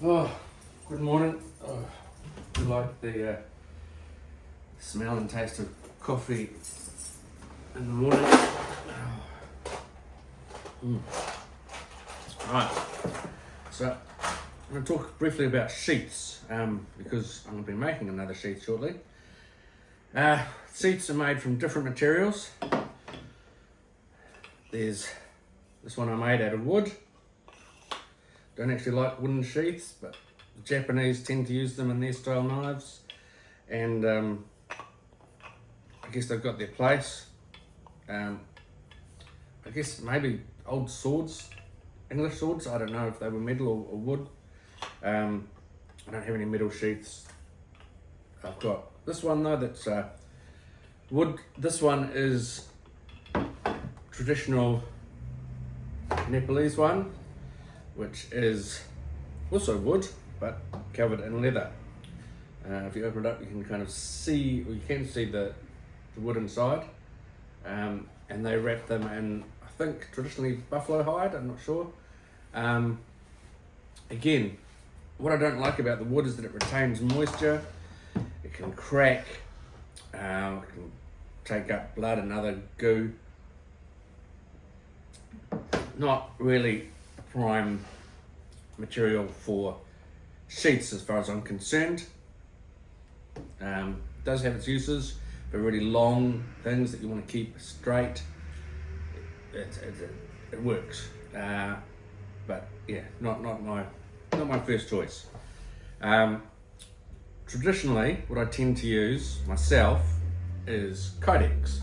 Oh, good morning. I like the smell and taste of coffee in the morning. Right, so I'm going to talk briefly about sheaths because I'm going to be making another sheath shortly. Sheaths are made from different materials. There's this one I made out of wood. Don't actually like wooden sheaths, but the Japanese tend to use them in their style knives, and I guess they've got their place. I guess maybe old swords, English swords, I don't know if they were metal or wood. I don't have any metal sheaths. I've got this one though that's wood. This one is traditional Nepalese one, which is also wood but covered in leather. If you open it up, you can kind of see, or you can see the wood inside, and they wrap them in, I think, traditionally buffalo hide. I'm not sure. Again, what I don't like about the wood is that it retains moisture. It can crack. It can take up blood and other goo. Not really a prime material for sheaths as far as I'm concerned. It does have its uses for really long things that you want to keep straight. It works, but yeah, not my first choice. Traditionally, what I tend to use myself is kydex.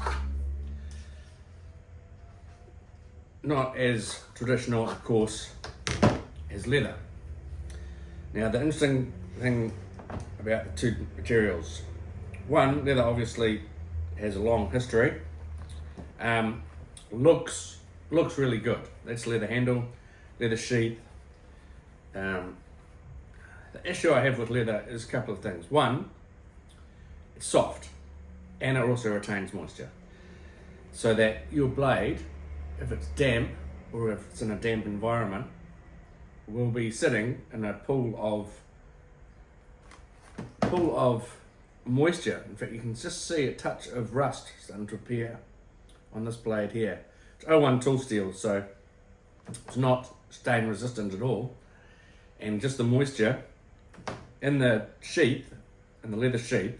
Not as traditional, of course, as leather. Now, the interesting thing about the two materials, one, leather obviously has a long history. Looks really good. That's leather handle, leather sheath. The issue I have with leather is a couple of things. One, it's soft, and it also retains moisture, so that your blade, if it's damp or if it's in a damp environment, will be sitting in a pool of moisture. In fact, you can just see a touch of rust starting to appear on this blade here. It's 01 tool steel, so it's not stain resistant at all, and just the moisture in the sheath, in the leather sheath,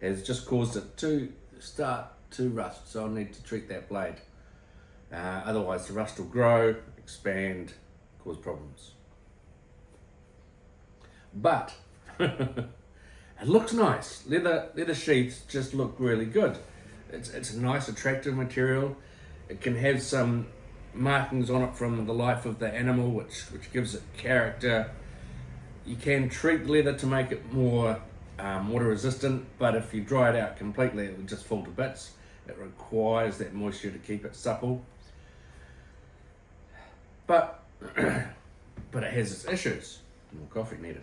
has just caused it to start to rust, so I'll need to treat that blade. Otherwise the rust will grow, expand, cause problems. But it looks nice. Leather sheaths just look really good. It's a nice, attractive material. It can have some markings on it from the life of the animal, which gives it character. You can treat leather to make it more water resistant, but if you dry it out completely, it will just fall to bits. It requires that moisture to keep it supple. But but it has its issues. More coffee needed.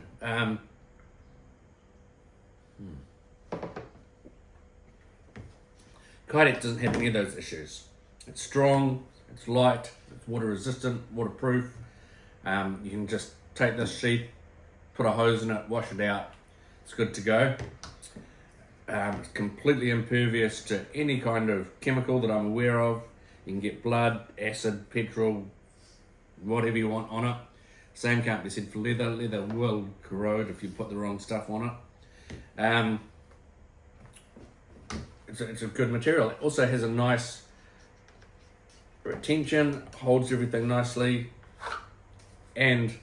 Kydex doesn't have any of those issues. It's strong, it's light, it's water resistant, waterproof. You can just take this sheath, put a hose in it, wash it out. It's good to go. It's completely impervious to any kind of chemical that I'm aware of. You can get blood, acid, petrol, whatever you want on it. Same can't be said for leather. Leather will corrode if you put the wrong stuff on it. It's a good material. It also has a nice retention, holds everything nicely, and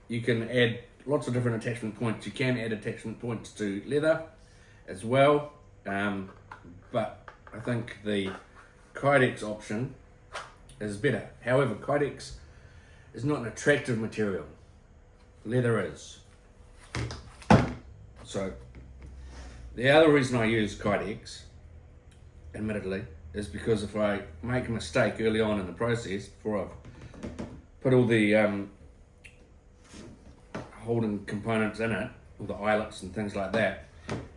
you can add lots of different attachment points. You can add attachment points to leather as well, but I think the kydex option is better. However, kydex is not an attractive material. Leather is. So the other reason I use kydex, admittedly, is because if I make a mistake early on in the process, before I've put all the holding components in it, all the eyelets and things like that,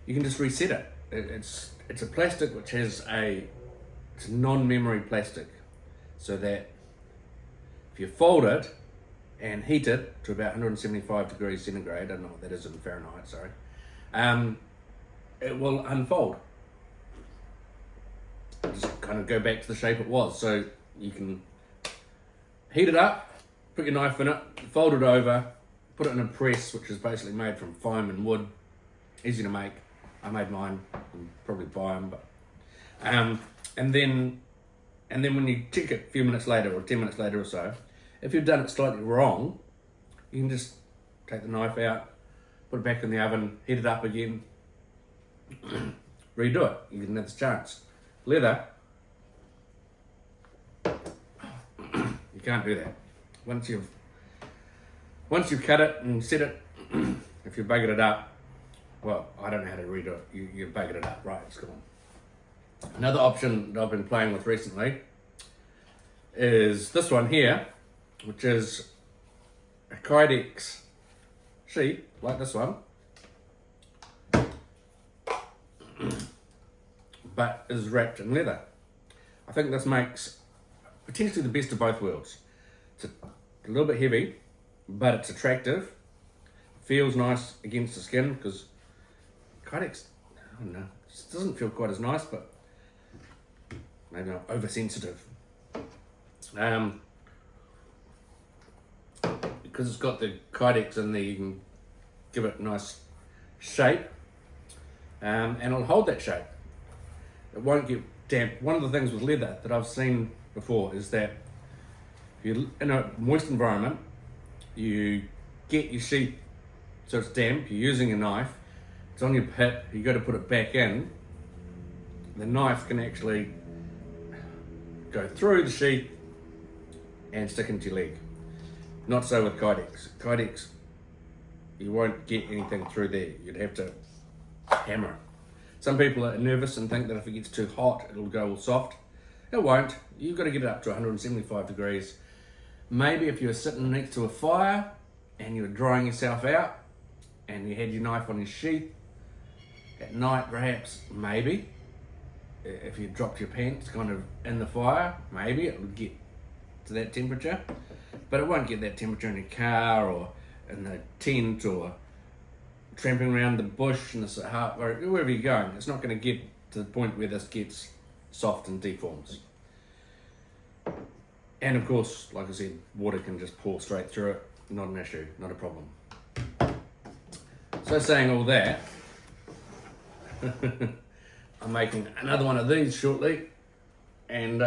you can just reset it. It's a plastic which has it's a non-memory plastic, so that if you fold it, and heat it to about 175 degrees centigrade, I don't know what that is in Fahrenheit, sorry, it will unfold. Just kind of go back to the shape it was. So you can heat it up, put your knife in it, fold it over, put it in a press, which is basically made from foam and wood. Easy to make. I made mine. You can probably buy them, but and then when you check it a few minutes later or 10 minutes later or so, if you've done it slightly wrong, you can just take the knife out, put it back in the oven, heat it up again, redo it. You get another chance. Leather, you can't do that. Once you've cut it and set it, if you buggered it up, well, I don't know how to redo it. You buggered it up, right? It's gone. Another option that I've been playing with recently is this one here, which is a Kydex sheath, like this one, but is wrapped in leather. I think this makes potentially the best of both worlds. It's a little bit heavy, but it's attractive. Feels nice against the skin, because Kydex, I don't know, it doesn't feel quite as nice, but maybe I'm oversensitive. Because it's got the Kydex in there, you can give it a nice shape, and it'll hold that shape. It won't get damp. One of the things with leather that I've seen before is that if you're in a moist environment, you get your sheath so it's damp, you're using a knife, it's on your pit, you got to put it back in, the knife can actually go through the sheath and stick into your leg. Not so with Kydex. Kydex, you won't get anything through there. You'd have to hammer it. Some people are nervous and think that if it gets too hot, it'll go all soft. It won't. You've got to get it up to 175 degrees. Maybe if you were sitting next to a fire and you were drying yourself out and you had your knife on your sheath, at night perhaps, maybe. If you dropped your pants kind of in the fire, maybe it would get to that temperature. But it won't get that temperature in your car or in the tent or tramping around the bush in the Sahara, wherever you're going. It's not going to get to the point where this gets soft and deforms. And of course, like I said, water can just pour straight through it. Not an issue, not a problem. So saying all that, I'm making another one of these shortly, and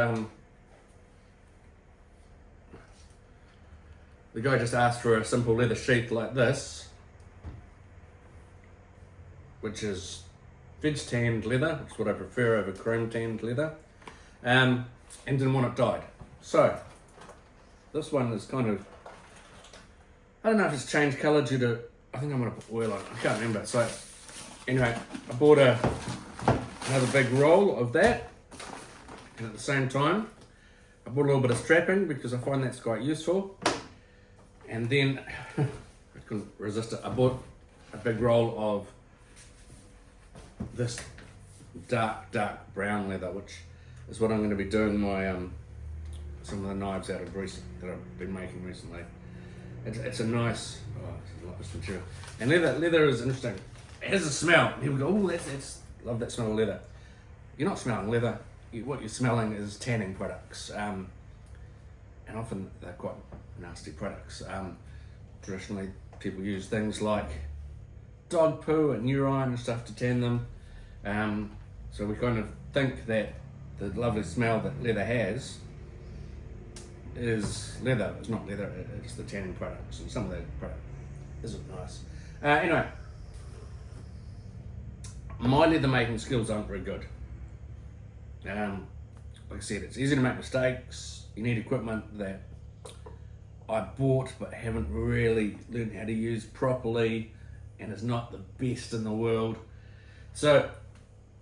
the guy just asked for a simple leather sheath like this, which is veg tanned leather, which is what I prefer over chrome tanned leather, and didn't want it dyed. So this one is kind of, I don't know if it's changed colour due to, I think I'm going to put oil on it, I can't remember. So anyway, I bought another big roll of that, and at the same time I bought a little bit of strapping because I find that's quite useful. And then I couldn't resist it, I bought a big roll of this dark brown leather, which is what I'm going to be doing my some of the knives out of recent that I've been making recently. It's a nice, it's a lot of material. And leather is interesting. It has a smell. People go, oh, that's love that smell of leather. You're not smelling leather. What you're smelling is tanning products, and often they're quite nasty products. Traditionally, people use things like dog poo and urine and stuff to tan them. So we kind of think that the lovely smell that leather has is leather. It's not leather, it's the tanning products, and some of that product isn't nice. Anyway, my leather making skills aren't very good. Like I said, it's easy to make mistakes. You need equipment that I bought but haven't really learned how to use properly, and it's not the best in the world. So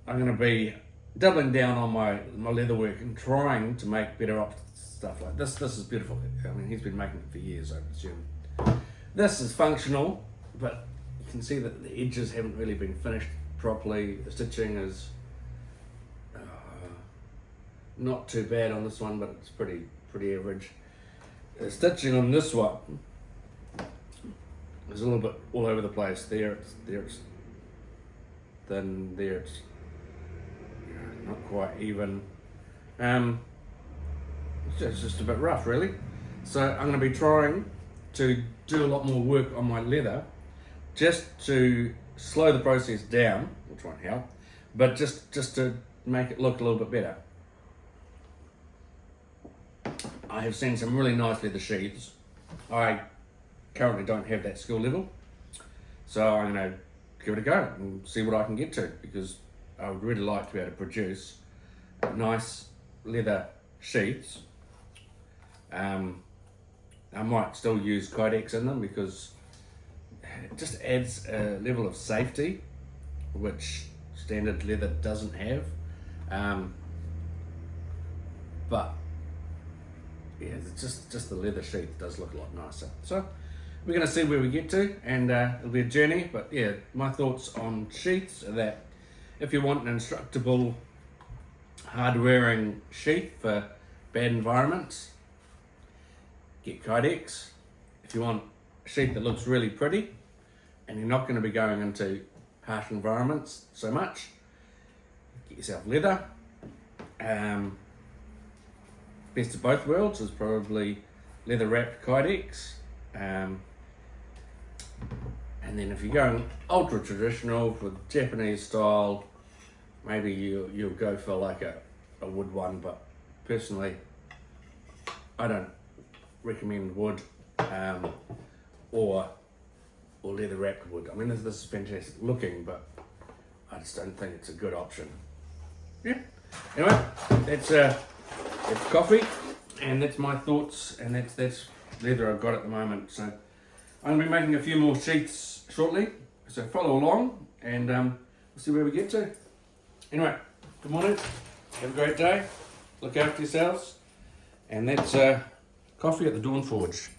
I'm going to be doubling down on my leather work and trying to make better stuff like this. This is beautiful. I mean, he's been making it for years, I presume. This is functional, but you can see that the edges haven't really been finished properly. The stitching is not too bad on this one, but it's pretty average. The stitching on this one There's a little bit all over the place. There it's thin, there it's not quite even. It's just a bit rough, really. So I'm going to be trying to do a lot more work on my leather just to slow the process down, which won't help, but just to make it look a little bit better. I have seen some really nice leather sheaths. I currently don't have that skill level, so I'm going to give it a go and see what I can get to, because I would really like to be able to produce nice leather sheaths. I might still use Kydex in them because it just adds a level of safety which standard leather doesn't have. But yeah, it's just the leather sheath does look a lot nicer. So we're going to see where we get to, and it'll be a journey. But yeah, my thoughts on sheaths are that if you want an instructable, hard-wearing sheath for bad environments, get Kydex. If you want a sheath that looks really pretty and you're not going to be going into harsh environments so much, get yourself leather. Best of both worlds is probably leather wrapped Kydex. And then if you're going ultra traditional with Japanese style, maybe you'll go for like a wood one, but personally I don't recommend wood or leather wrapped wood. I mean, this is fantastic looking, but I just don't think it's a good option. Yeah. Anyway, that's coffee, and that's my thoughts, and that's leather I've got at the moment. So I'm going to be making a few more sheaths shortly, so follow along, and we'll see where we get to. Anyway, good morning, have a great day, look after yourselves, and that's coffee at the Dawn Forge.